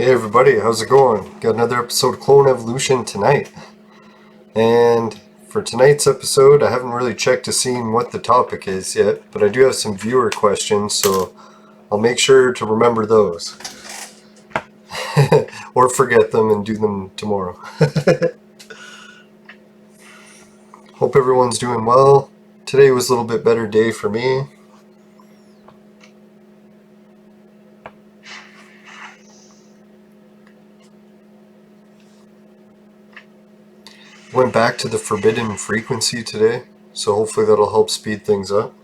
Hey everybody, how's it going? Got another episode of Clone Evolution tonight. And for tonight's episode, I haven't really checked to see what the topic is yet, but I do have some viewer questions, so I'll make sure to remember those. Or forget them and do them tomorrow. Hope everyone's doing well. Today was a little bit better day for me. Went back to the forbidden frequency today, so hopefully that'll help speed things up.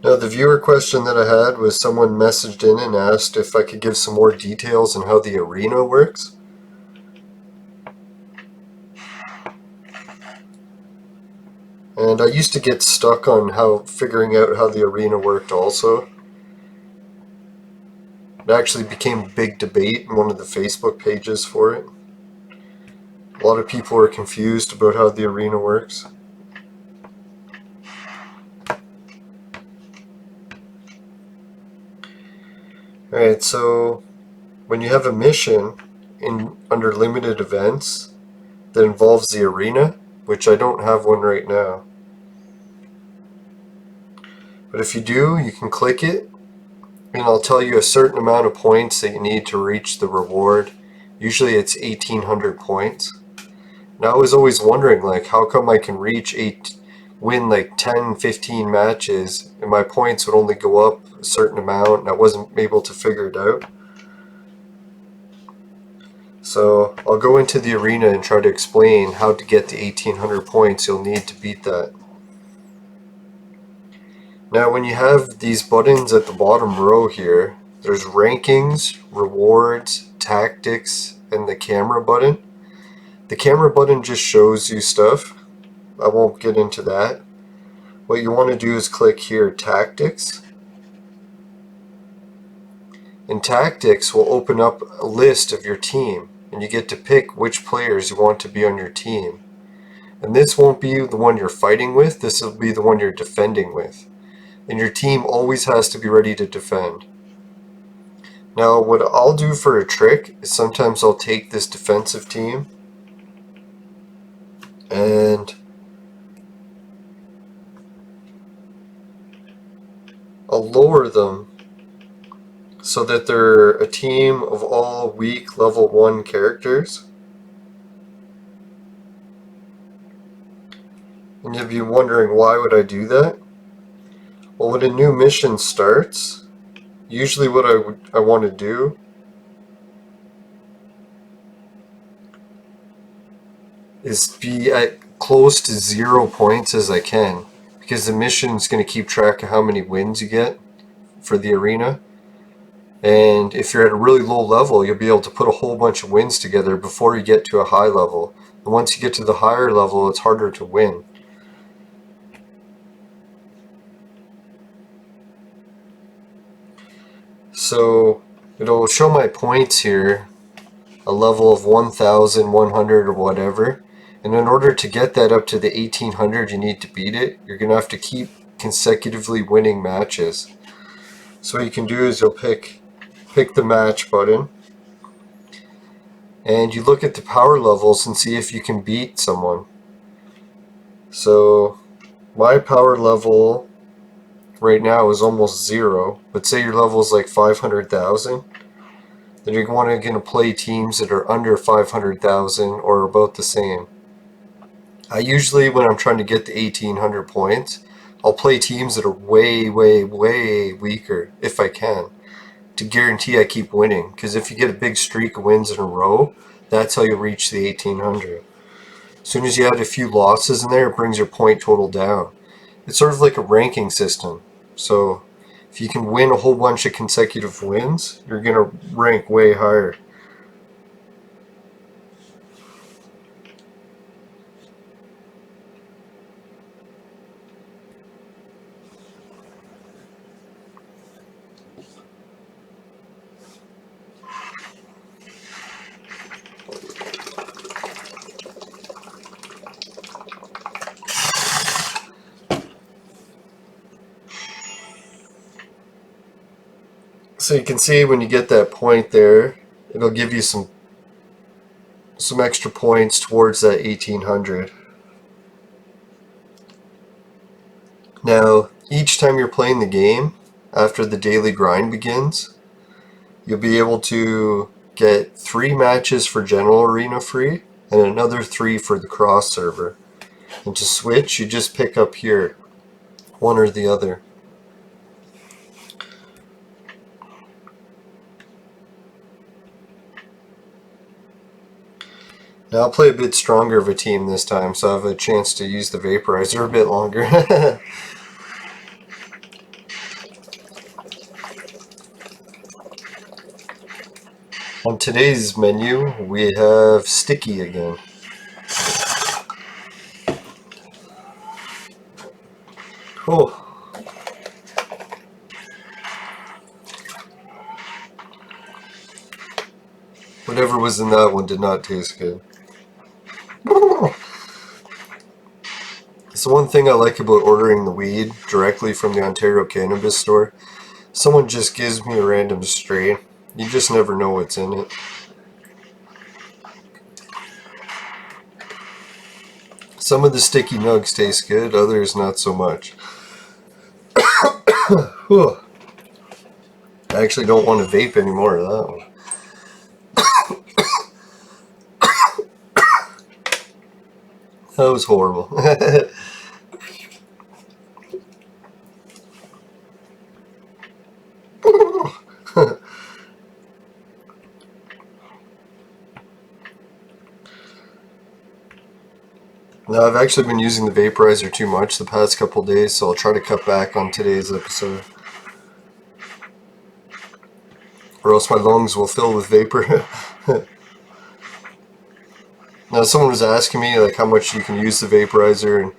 Now, the viewer question that I had was someone messaged in and asked if I could give some more details on how the arena works. And I used to get stuck on figuring out how the arena worked also. It actually became a big debate in one of the Facebook pages for it. A lot of people were confused about how the arena works. Alright, so when you have a mission under limited events that involves the arena, which I don't have one right now, but if you do, you can click it and I'll tell you a certain amount of points that you need to reach the reward. Usually it's 1800 points. And I was always wondering, like, how come I can win like 10, 15 matches and my points would only go up a certain amount and I wasn't able to figure it out. So I'll go into the arena and try to explain how to get the 1800 points you'll need to beat that. Now when you have these buttons at the bottom row here, there's rankings, rewards, tactics, and the camera button. The camera button just shows you stuff. I won't get into that. What you want to do is click here, Tactics. And Tactics will open up a list of your team, and you get to pick which players you want to be on your team. And this won't be the one you're fighting with, this will be the one you're defending with. And your team always has to be ready to defend. Now what I'll do for a trick is sometimes I'll take this defensive team and I'll lower them so that they're a team of all weak level 1 characters. And you'll be wondering, why would I do that? Well, when a new mission starts, usually what I want to do is be at close to 0 points as I can, because the mission's going to keep track of how many wins you get for the arena. And if you're at a really low level, you'll be able to put a whole bunch of wins together before you get to a high level. And once you get to the higher level, it's harder to win. So it'll show my points here, a level of 1100 or whatever. And in order to get that up to the 1800 you need to beat it, you're going to have to keep consecutively winning matches. So what you can do is you'll pick the match button and you look at the power levels and see if you can beat someone. So my power level right now is almost 0, but say your level is like 500,000, then you're going to play teams that are under 500,000 or about the same. I usually, when I'm trying to get the 1800 points, I'll play teams that are way, way, way weaker if I can, to guarantee I keep winning. Because if you get a big streak of wins in a row, that's how you reach the 1800. As soon as you add a few losses in there, it brings your point total down. It's sort of like a ranking system. So if you can win a whole bunch of consecutive wins, you're going to rank way higher. So you can see when you get that point there, it'll give you some extra points towards that 1800. Now, each time you're playing the game, after the daily grind begins, you'll be able to get 3 matches for General Arena free, and another 3 for the cross server. And to switch, you just pick up here, one or the other. Now I'll play a bit stronger of a team this time, so I have a chance to use the Vaporizer a bit longer. On today's menu, we have Sticky again. Cool. Whatever was in that one did not taste good. So one thing I like about ordering the weed directly from the Ontario Cannabis Store, someone just gives me a random strain. You just never know what's in it. Some of the sticky nugs taste good, others not so much. I actually don't want to vape anymore of that one. That was horrible. Now, I've actually been using the vaporizer too much the past couple days, so I'll try to cut back on today's episode. Or else my lungs will fill with vapor. Now, someone was asking me like how much you can use the vaporizer, and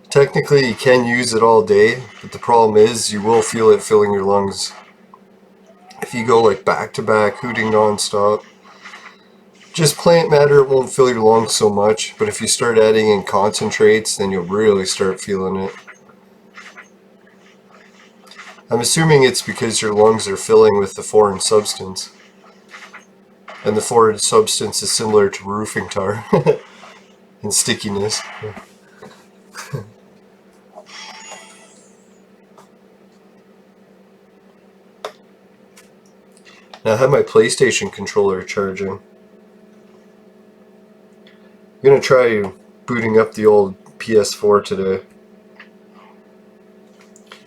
technically you can use it all day, but the problem is you will feel it filling your lungs. If you go like back to back, hooting non-stop. Just plant matter, it won't fill your lungs so much, but if you start adding in concentrates, then you'll really start feeling it. I'm assuming it's because your lungs are filling with the foreign substance. And the foreign substance is similar to roofing tar in stickiness. Now I have my PlayStation controller charging. I'm going to try booting up the old PS4 today.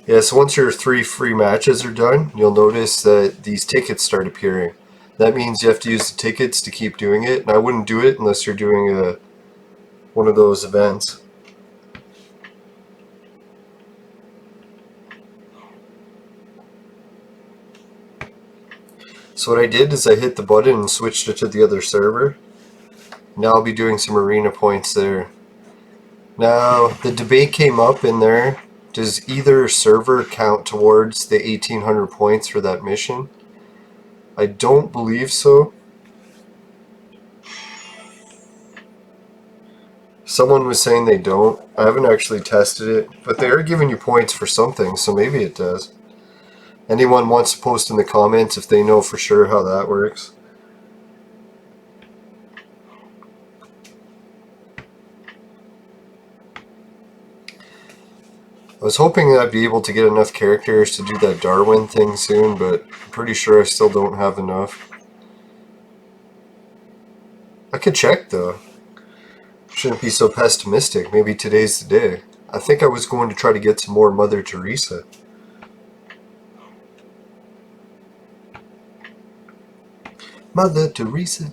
Yeah, so once your 3 free matches are done, you'll notice that these tickets start appearing. That means you have to use the tickets to keep doing it, and I wouldn't do it unless you're doing one of those events. So what I did is I hit the button and switched it to the other server. Now I'll be doing some arena points there. Now, the debate came up in there. Does either server count towards the 1800 points for that mission? I don't believe so. Someone was saying they don't. I haven't actually tested it, but they are giving you points for something, so maybe it does. Anyone wants to post in the comments if they know for sure how that works. I was hoping I'd be able to get enough characters to do that Darwin thing soon, but I'm pretty sure I still don't have enough. I could check though. Shouldn't be so pessimistic. Maybe today's the day. I think I was going to try to get some more Mother Teresa. Mother Teresa.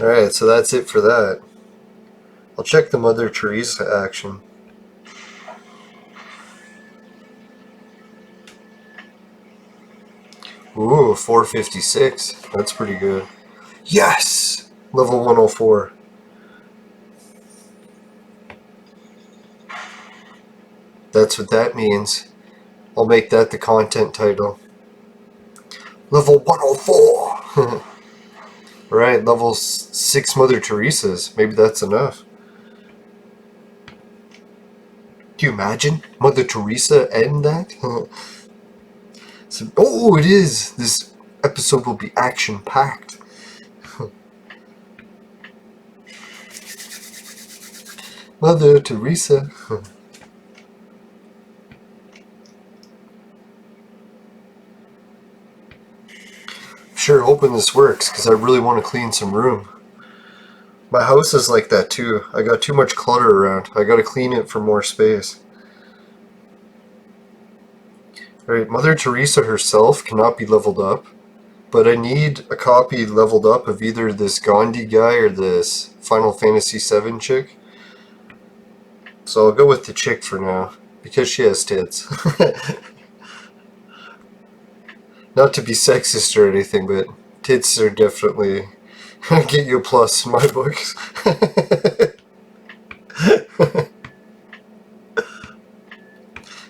Alright, so that's it for that. I'll check the Mother Teresa action. Ooh, 456. That's pretty good. Yes! Level 104. That's what that means. I'll make that the content title. Level 104! Alright, level 6 Mother Teresa's. Maybe that's enough. Do you imagine Mother Teresa and that? So, oh, it is! This episode will be action-packed. Mother Teresa. Sure hoping this works, because I really want to clean some room. My house is like that too. I got too much clutter around. I gotta clean it for more space. Alright, Mother Teresa herself cannot be leveled up, but I need a copy leveled up of either this Gandhi guy or this Final Fantasy VII chick. So I'll go with the chick for now, because she has tits. Not to be sexist or anything, but tits are definitely get you a plus in my books.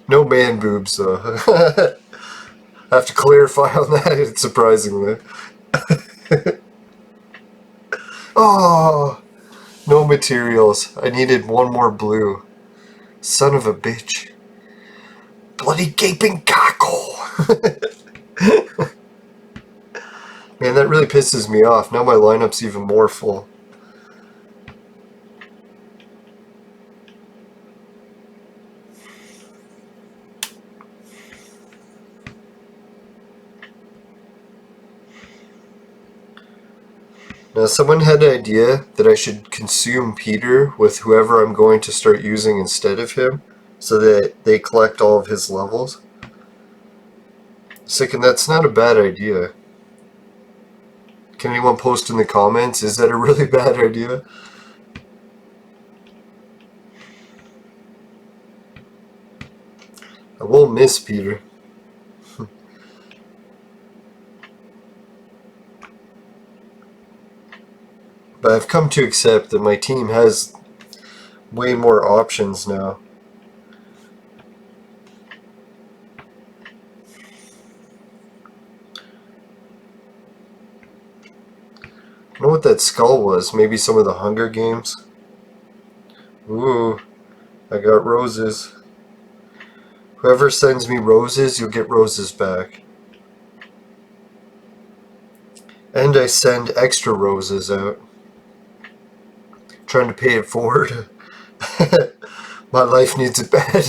No man boobs though. I have to clarify on that, surprisingly. Oh, no materials. I needed one more blue. Son of a bitch. Bloody gaping cockle. Man, that really pisses me off. Now my lineup's even more full. Now, someone had an idea that I should consume Peter with whoever I'm going to start using instead of him, so that they collect all of his levels. Sick, and that's not a bad idea. Can anyone post in the comments, is that a really bad idea? I will miss Peter. But I've come to accept that my team has way more options now. I don't know what that skull was. Maybe some of the Hunger Games. Ooh, I got roses. Whoever sends me roses, you'll get roses back. And I send extra roses out. Trying to pay it forward. My life needs it bad.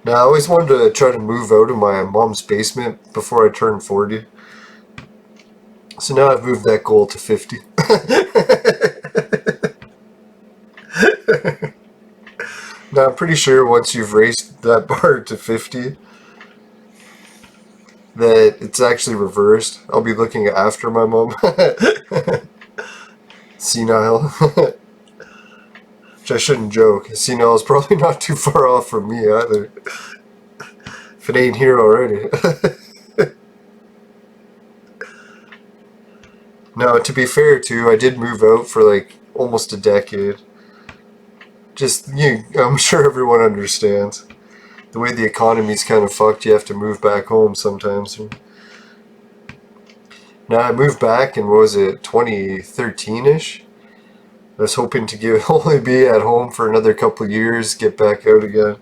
Now, I always wanted to try to move out of my mom's basement before I turned 40. So now I've moved that goal to 50. Now, I'm pretty sure once you've raised that bar to 50, that it's actually reversed. I'll be looking after my mom. Senile. Which I shouldn't joke. Senile is probably not too far off from me either. If it ain't here already. Now, to be fair too, I did move out for like almost a decade. Just, I'm sure everyone understands. The way the economy's kind of fucked, you have to move back home sometimes. Now, I moved back in, what was it, 2013-ish? I was hoping to only be at home for another couple of years, get back out again.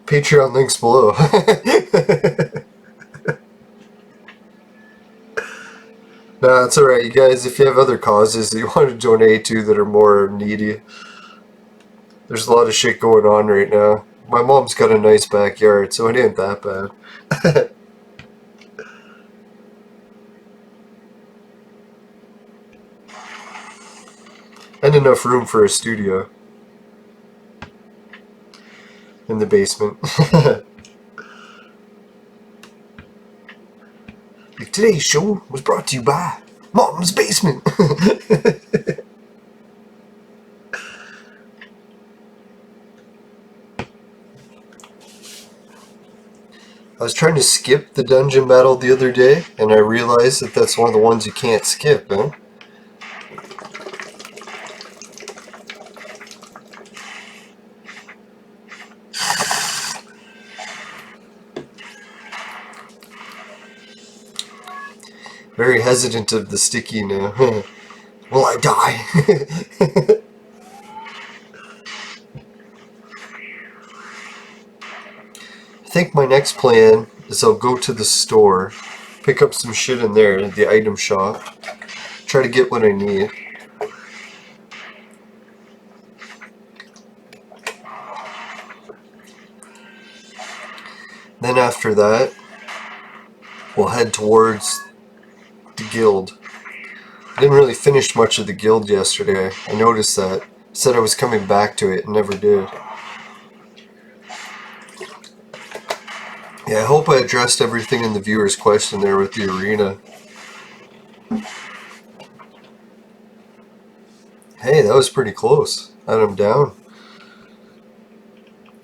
Patreon links below. Nah, it's alright, you guys. If you have other causes that you want to donate to that are more needy, there's a lot of shit going on right now. My mom's got a nice backyard, so it ain't that bad. And enough room for a studio in the basement. Today's show was brought to you by Mom's Basement. I was trying to skip the dungeon battle the other day, and I realized that that's one of the ones you can't skip, huh? Very hesitant of the sticky now. Will I die? I think my next plan is I'll go to the store, pick up some shit in there, the item shop, try to get what I need. Then after that, we'll head towards the guild. I didn't really finish much of the guild yesterday. I noticed that. I said I was coming back to it and never did. Yeah, I hope I addressed everything in the viewer's question there with the arena. Hey, that was pretty close. Had him down.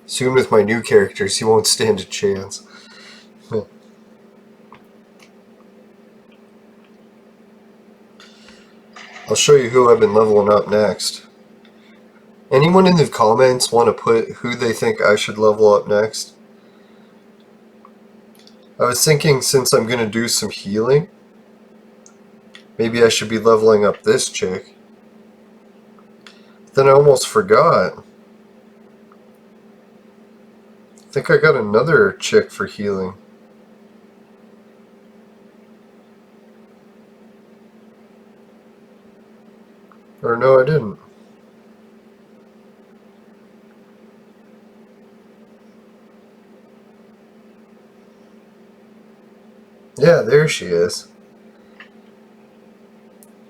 Soon with my new characters, he won't stand a chance. I'll show you who I've been leveling up next. Anyone in the comments want to put who they think I should level up next? I was thinking, since I'm going to do some healing, maybe I should be leveling up this chick. Then I almost forgot. I think I got another chick for healing. Or no, I didn't. Yeah, there she is.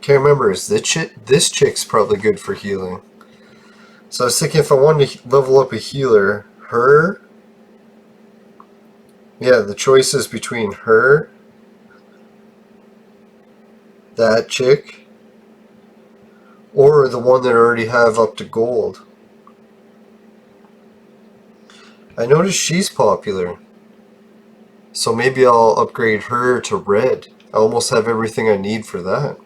Can't remember, is this chick's probably good for healing. So I was thinking if I wanted to level up a healer, her. Yeah, the choice is between her, that chick, or the one that I already have up to gold. I noticed she's popular. So maybe I'll upgrade her to red. I almost have everything I need for that.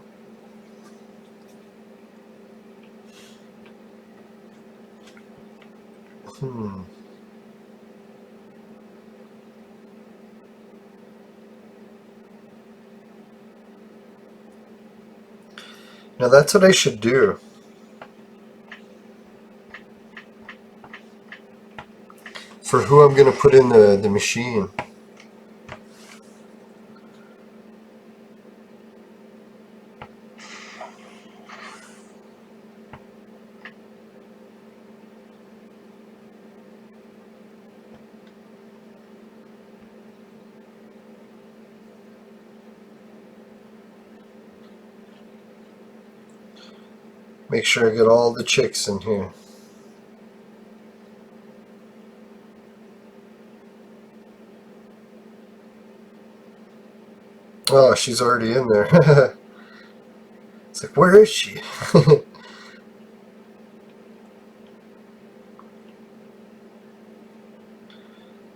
Now that's what I should do. For who I'm going to put in the machine. Make sure I get all the chicks in here. Oh, she's already in there. It's like, where is she?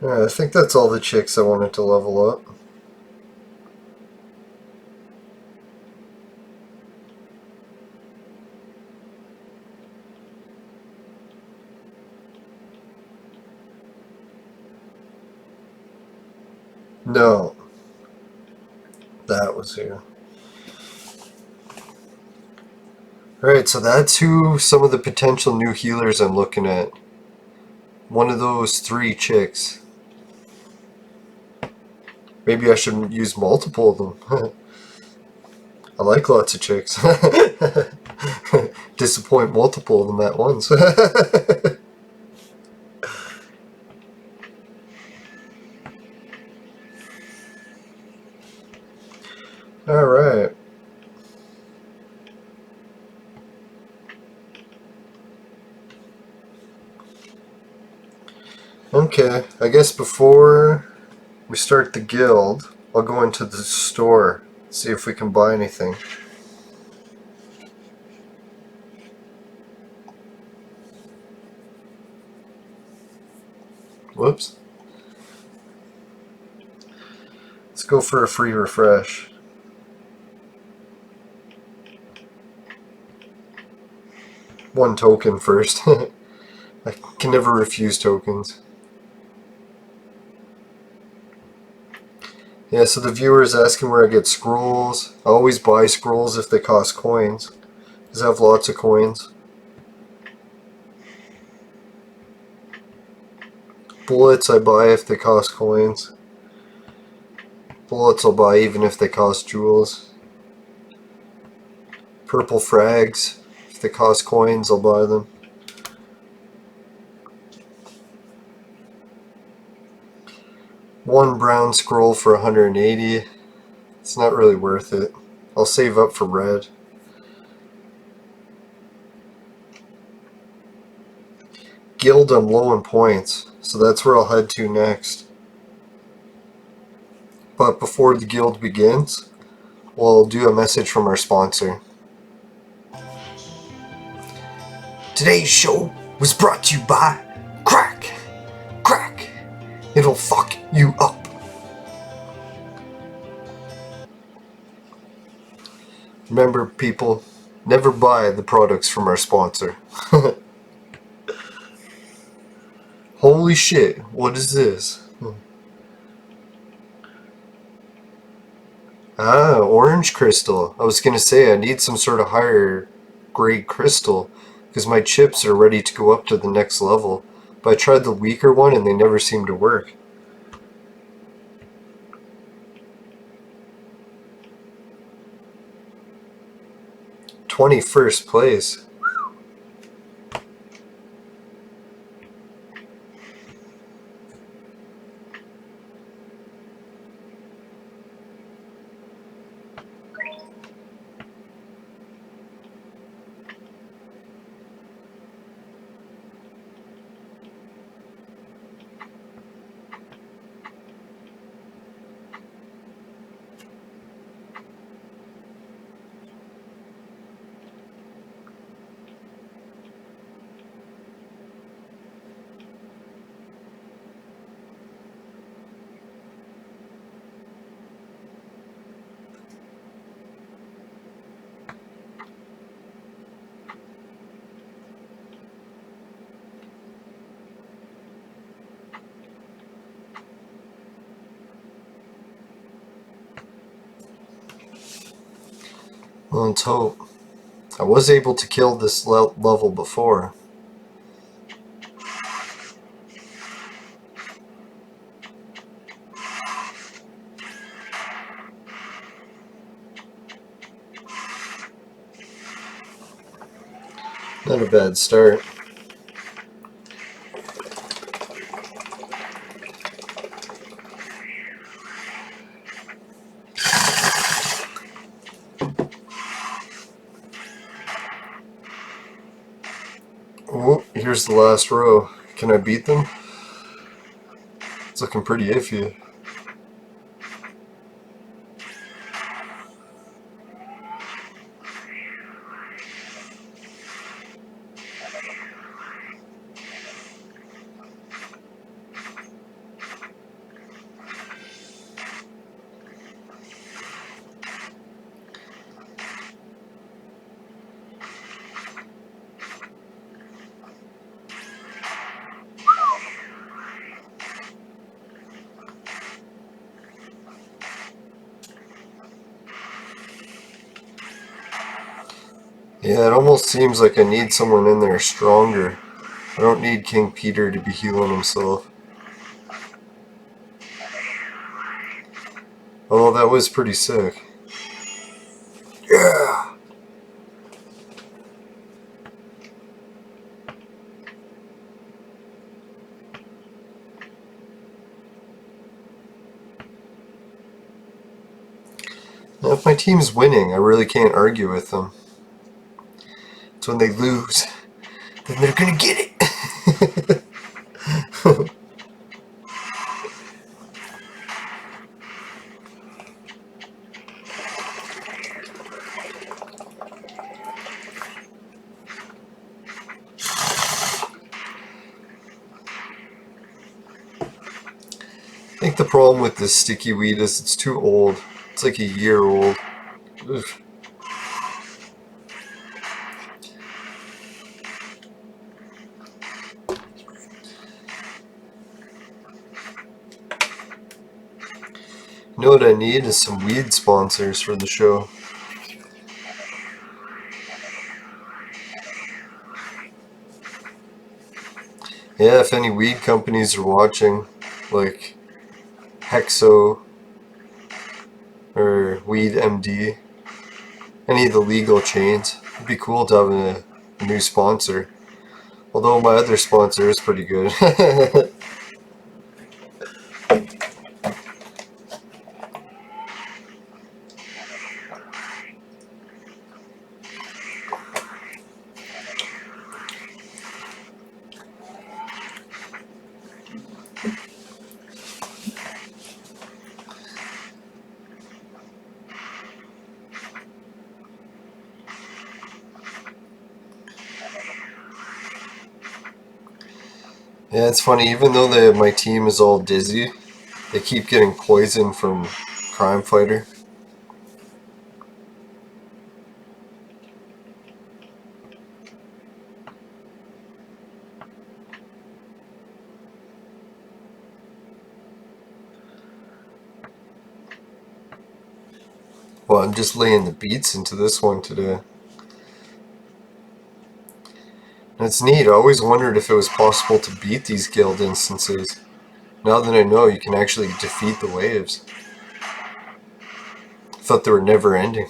Alright, I think that's all the chicks I wanted to level up. No. That was here. Alright, so that's who some of the potential new healers I'm looking at. One of those 3 chicks. Maybe I should use multiple of them. I like lots of chicks. Disappoint multiple of them at once. Alright. Okay, I guess before we start the guild, I'll go into the store, see if we can buy anything. Whoops. Let's go for a free refresh. One token first. I can never refuse tokens. Yeah, so the viewer is asking where I get scrolls. I always buy scrolls if they cost coins, because I have lots of coins. Bullets I buy if they cost coins. Bullets I'll buy even if they cost jewels. Purple frags, if they cost coins, I'll buy them. One brown scroll for 180. It's not really worth it. I'll save up for red. Guild, I'm low in points, so that's where I'll head to next. But before the guild begins, we'll do a message from our sponsor. Today's show was brought to you by Crack. Crack. It'll fuck you up. Remember, people, never buy the products from our sponsor. Holy shit, what is this? Ah, orange crystal. I was gonna say I need some sort of higher grade crystal because my chips are ready to go up to the next level. But I tried the weaker one and they never seem to work. '21st place. Well, let's hope. I was able to kill this level before. Not a bad start. Oh, here's the last row. Can I beat them? It's looking pretty iffy. Yeah, it almost seems like I need someone in there stronger. I don't need King Peter to be healing himself. Oh, that was pretty sick. Yeah! Now, if my team's winning, I really can't argue with them. It's when they lose, then they're gonna get it! I think the problem with this sticky weed is it's too old. It's like a year old. Ugh. You know what I need is some weed sponsors for the show. Yeah, if any weed companies are watching, like Hexo or Weed MD, any of the legal chains, it'd be cool to have a new sponsor. Although my other sponsor is pretty good. Yeah, it's funny, even though my team is all dizzy, they keep getting poisoned from Crime Fighter. Well, I'm just laying the beats into this one today. And it's neat, I always wondered if it was possible to beat these guild instances. Now that I know, you can actually defeat the waves. I thought they were never ending.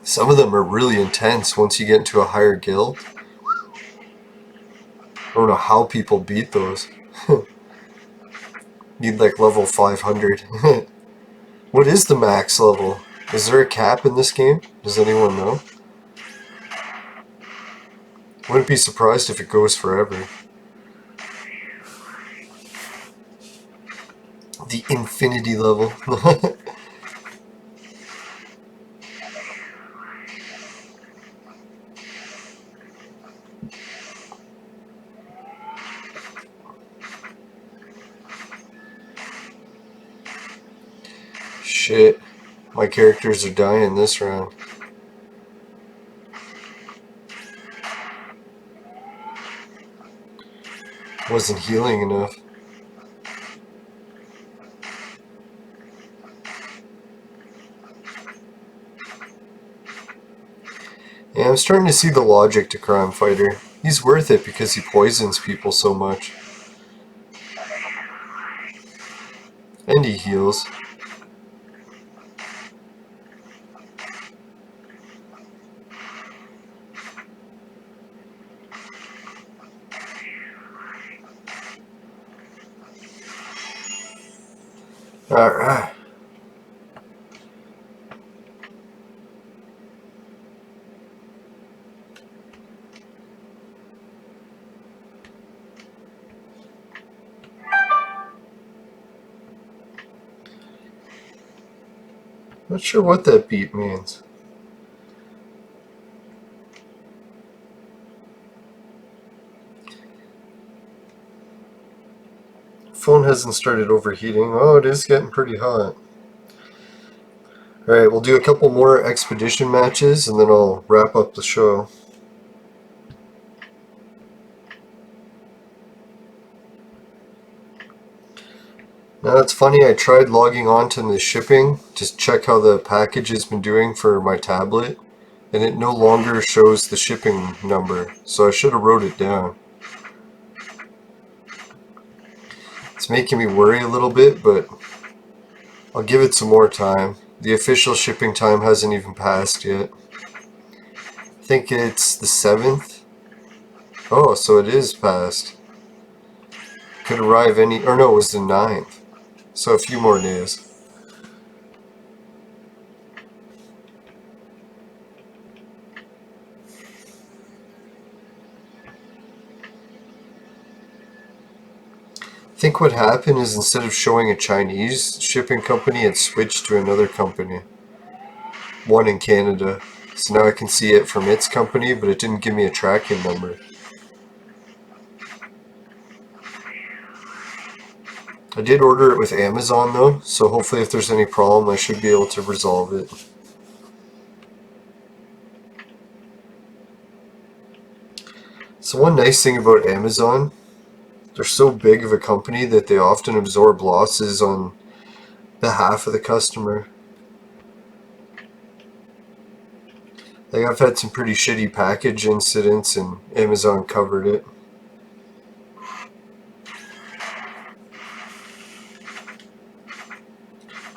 Some of them are really intense once you get into a higher guild. I don't know how people beat those. Need like level 500. What is the max level? Is there a cap in this game? Does anyone know? Wouldn't be surprised if it goes forever. The infinity level. Shit. My characters are dying this round. Wasn't healing enough. Yeah, I'm starting to see the logic to Crime Fighter. He's worth it because he poisons people so much. And he heals. Alright. Not sure what that beat means. Phone hasn't started overheating. Oh, it is getting pretty hot. Alright, we'll do a couple more expedition matches and then I'll wrap up the show. Now it's funny, I tried logging on to the shipping to check how the package has been doing for my tablet, and it no longer shows the shipping number, so I should have wrote it down. It's making me worry a little bit, but I'll give it some more time. The official shipping time hasn't even passed yet. I think it's the 7th. Oh, so it is passed. Could arrive any, or no, it was the 9th. So a few more days. I think what happened is instead of showing a Chinese shipping company, it switched to another company. One in Canada. So now I can see it from its company, but it didn't give me a tracking number. I did order it with Amazon though, so hopefully if there's any problem I should be able to resolve it. So one nice thing about Amazon They're so big of a company that they often absorb losses on behalf of the customer. Like, I've had some pretty shitty package incidents and Amazon covered it.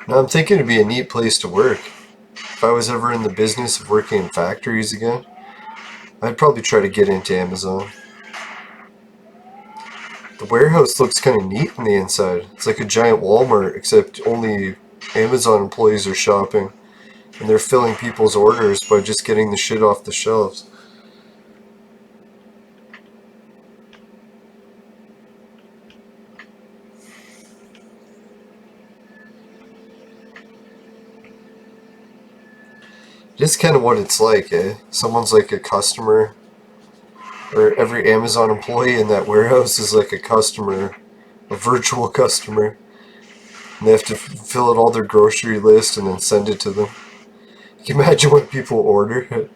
Now I'm thinking it'd be a neat place to work. If I was ever in the business of working in factories again, I'd probably try to get into Amazon. The warehouse looks kind of neat on the inside. It's like a giant Walmart, except only Amazon employees are shopping. And they're filling people's orders by just getting the shit off the shelves. Just kind of what it's like, eh? Someone's like a customer, or every Amazon employee in that warehouse is like a customer, a virtual customer. And they have to fill out all their grocery list and then send it to them. Can you imagine what people order?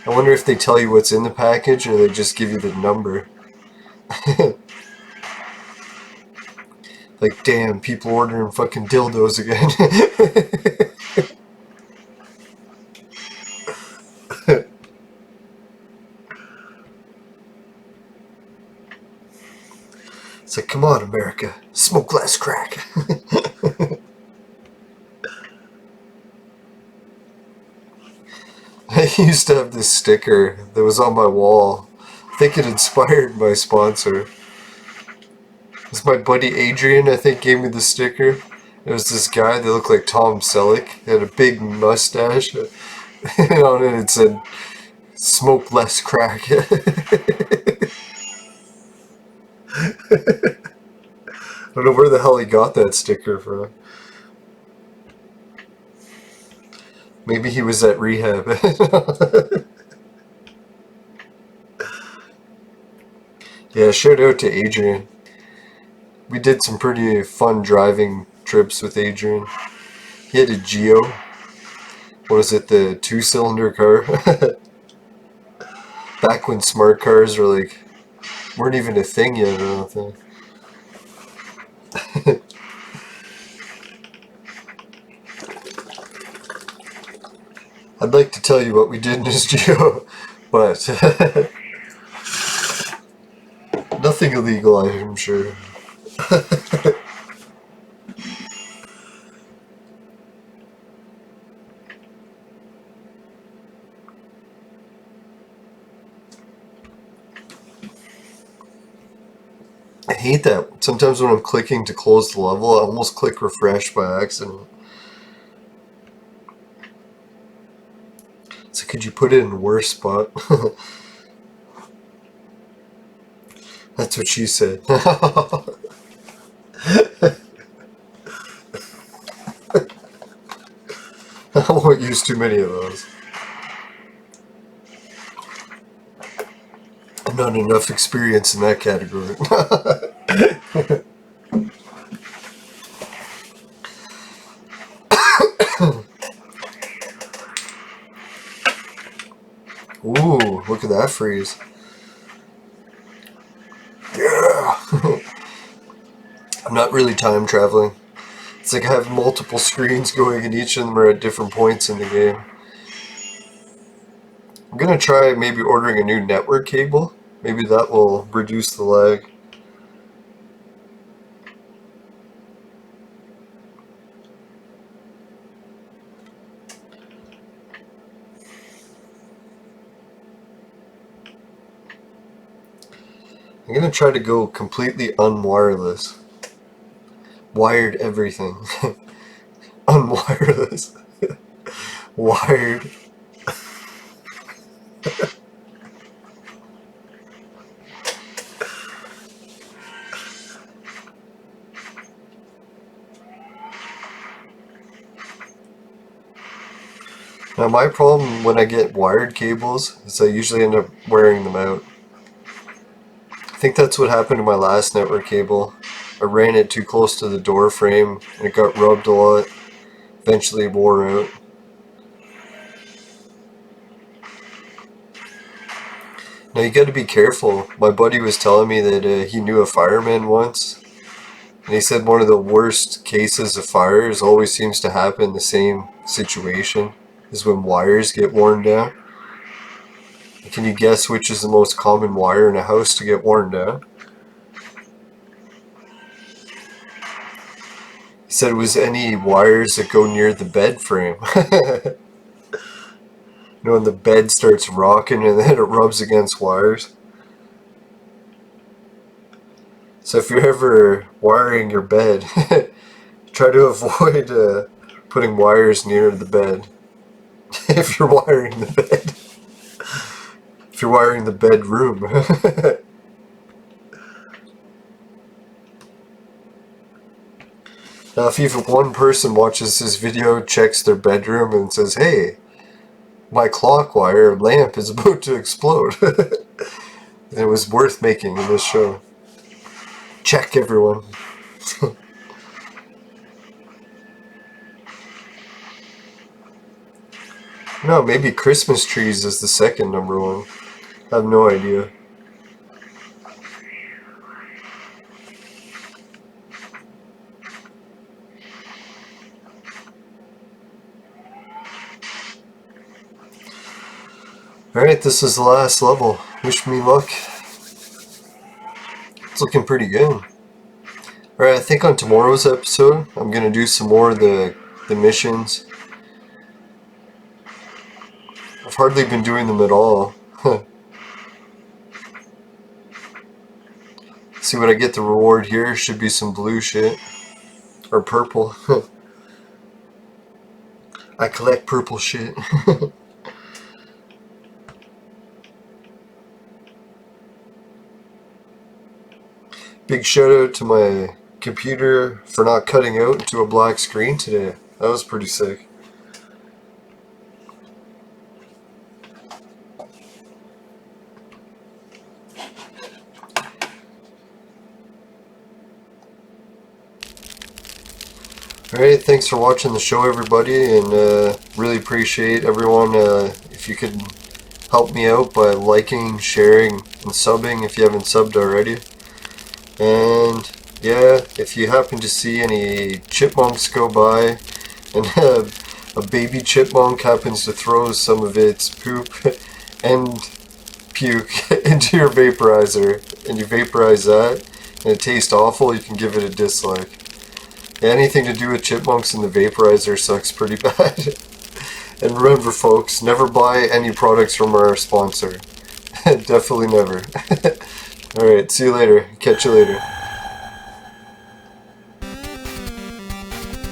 I wonder if they tell you what's in the package or they just give you the number. Like, damn, people ordering fucking dildos again. It's like, come on, America, smoke less crack. I used to have this sticker that was on my wall. I think it inspired my sponsor. It was my buddy Adrian, I think, gave me the sticker. It was this guy that looked like Tom Selleck. He had a big mustache. And on it said, smoke less crack. I don't know where the hell he got that sticker from. Maybe he was at rehab. Yeah, shout out to Adrian. We did some pretty fun driving trips with Adrian. He had a Geo. What was it, the 2-cylinder car? Back when smart cars were like, weren't even a thing yet, I don't think. I'd like to tell you what we did in his Geo, but nothing illegal, I'm sure. I hate that. Sometimes when I'm clicking to close the level, I almost click refresh by accident. So could you put it in a worse spot? That's what she said. I won't use too many of those. Not enough experience in that category. Ooh, look at that freeze. Yeah! I'm not really time traveling. It's like I have multiple screens going and each of them are at different points in the game. I'm gonna try maybe ordering a new network cable. Maybe that will reduce the lag. I'm gonna try to go completely unwireless. Wired everything. Unwireless. Wired. Now my problem when I get wired cables is I usually end up wearing them out. I think that's what happened to my last network cable. I ran it too close to the door frame and it got rubbed a lot. Eventually wore out. Now you gotta be careful. My buddy was telling me that he knew a fireman once, and he said one of the worst cases of fires always seems to happen in the same situation, is when wires get worn down. Can you guess which is the most common wire in a house to get worn down? He said it was any wires that go near the bed frame. You know, when the bed starts rocking and then it rubs against wires. So if you're ever wiring your bed, try to avoid putting wires near the bed. If you're wiring the bed. If you're wiring the bedroom. Now if even one person watches this video, checks their bedroom and says, hey, my clock wire lamp is about to explode. It was worth making in this show. Check, everyone. No, maybe Christmas trees is the second number one. I have no idea. Alright, this is the last level. Wish me luck. It's looking pretty good. Alright, I think on tomorrow's episode, I'm going to do some more of the missions. I've hardly been doing them at all. See what I get the reward here. Should be some blue shit. Or purple. I collect purple shit. Big shout out to my computer for not cutting out into a black screen today. That was pretty sick. Alright, thanks for watching the show, everybody, and really appreciate everyone if you could help me out by liking, sharing, and subbing if you haven't subbed already. And yeah, if you happen to see any chipmunks go by and a baby chipmunk happens to throw some of its poop and puke into your vaporizer and you vaporize that and it tastes awful, you can give it a dislike. Anything to do with chipmunks in the vaporizer sucks pretty bad. And remember folks, never buy any products from our sponsor. Definitely never. Alright, see you later. Catch you later.